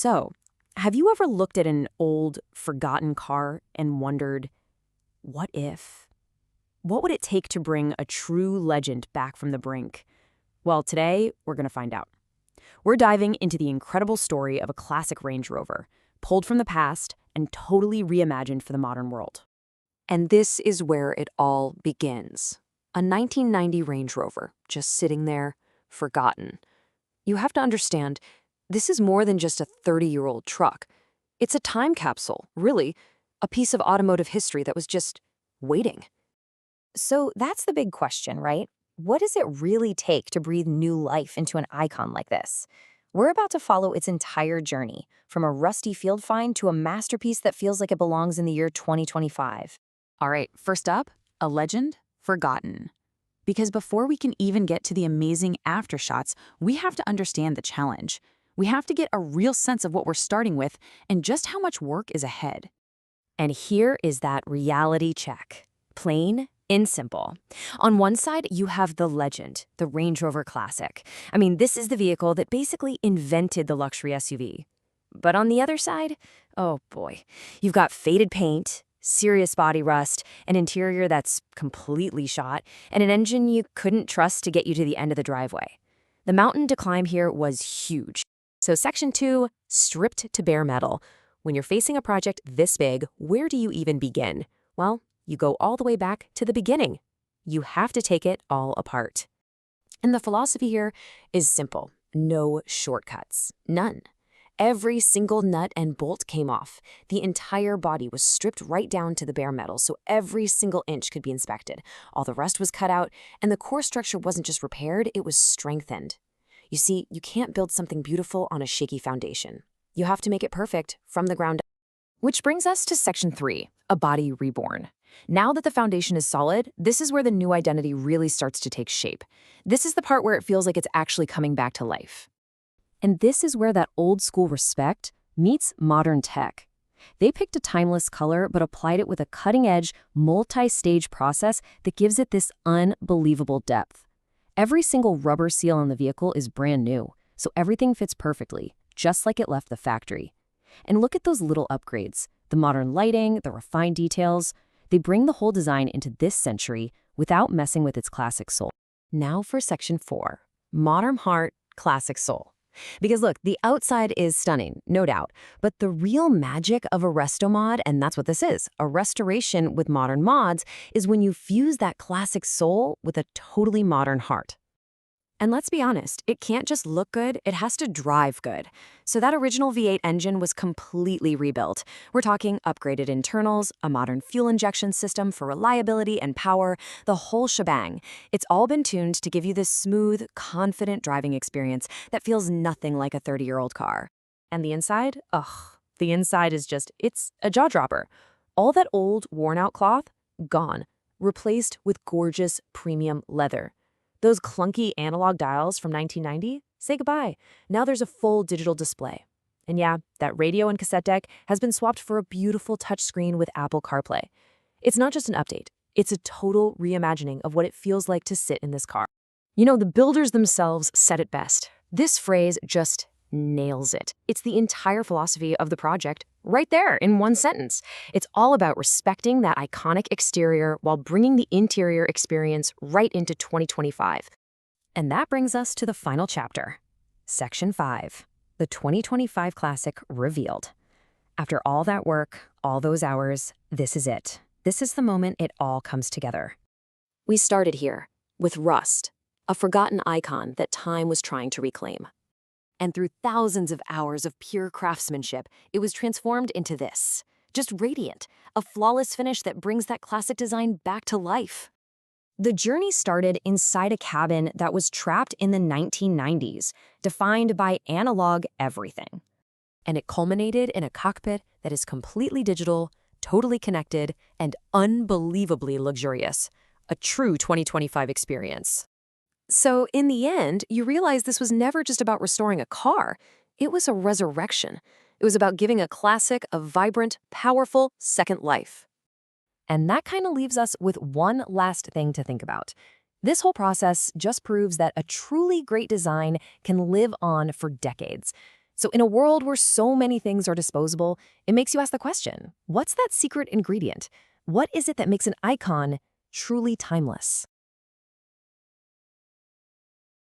So, have you ever looked at an old, forgotten car and wondered, what if? What would it take to bring a true legend back from the brink? Well, today, we're going to find out. We're diving into the incredible story of a classic Range Rover, pulled from the past and totally reimagined for the modern world. And this is where it all begins. A 1990 Range Rover, just sitting there, forgotten. You have to understand, this is more than just a 30-year-old truck. It's a time capsule, really, a piece of automotive history that was just waiting. So that's the big question, right? What does it really take to breathe new life into an icon like this? We're about to follow its entire journey, from a rusty field find to a masterpiece that feels like it belongs in the year 2025. All right, first up, a legend forgotten. Because before we can even get to the amazing aftershots, we have to understand the challenge. We have to get a real sense of what we're starting with and just how much work is ahead. And here is that reality check. Plain and simple. On one side, you have the legend, the Range Rover Classic. I mean, this is the vehicle that basically invented the luxury SUV. But on the other side, oh boy, you've got faded paint, serious body rust, an interior that's completely shot, and an engine you couldn't trust to get you to the end of the driveway. The mountain to climb here was huge. So Section 2, stripped to bare metal. When you're facing a project this big, where do you even begin? Well, you go all the way back to the beginning. You have to take it all apart. And the philosophy here is simple. No shortcuts. None. Every single nut and bolt came off. The entire body was stripped right down to the bare metal, so every single inch could be inspected. All the rust was cut out, and the core structure wasn't just repaired, it was strengthened. You see, you can't build something beautiful on a shaky foundation. You have to make it perfect from the ground up. Which brings us to Section 3, a body reborn. Now that the foundation is solid, this is where the new identity really starts to take shape. This is the part where it feels like it's actually coming back to life. And this is where that old school respect meets modern tech. They picked a timeless color but applied it with a cutting-edge, multi-stage process that gives it this unbelievable depth. Every single rubber seal on the vehicle is brand new, so everything fits perfectly, just like it left the factory. And look at those little upgrades, the modern lighting, the refined details. They bring the whole design into this century without messing with its classic soul. Now for Section 4, modern heart, classic soul. Because look, the outside is stunning, no doubt, but the real magic of a resto mod, and that's what this is, a restoration with modern mods, is when you fuse that classic soul with a totally modern heart. And let's be honest, it can't just look good, it has to drive good. So that original V8 engine was completely rebuilt. We're talking upgraded internals, a modern fuel injection system for reliability and power, the whole shebang. It's all been tuned to give you this smooth, confident driving experience that feels nothing like a 30-year-old car. And the inside? Ugh, the inside is just, it's a jaw-dropper. All that old, worn-out cloth, gone, replaced with gorgeous premium leather. Those clunky analog dials from 1990, say goodbye. Now there's a full digital display. And yeah, that radio and cassette deck has been swapped for a beautiful touchscreen with Apple CarPlay. It's not just an update, it's a total reimagining of what it feels like to sit in this car. You know, the builders themselves said it best. This phrase just nails it. It's the entire philosophy of the project right there in one sentence. It's all about respecting that iconic exterior while bringing the interior experience right into 2025. And that brings us to the final chapter, Section 5, the 2025 Classic revealed. After all that work, all those hours, this is it. This is the moment it all comes together. We started here, with rust, a forgotten icon that time was trying to reclaim. And through thousands of hours of pure craftsmanship, it was transformed into this. Just radiant, a flawless finish that brings that classic design back to life. The journey started inside a cabin that was trapped in the 1990s, defined by analog everything. And it culminated in a cockpit that is completely digital, totally connected, and unbelievably luxurious. A true 2025 experience. So in the end, you realize this was never just about restoring a car. It was a resurrection. It was about giving a classic a vibrant, powerful second life. And that kind of leaves us with one last thing to think about. This whole process just proves that a truly great design can live on for decades. So in a world where so many things are disposable, it makes you ask the question, what's that secret ingredient? What is it that makes an icon truly timeless?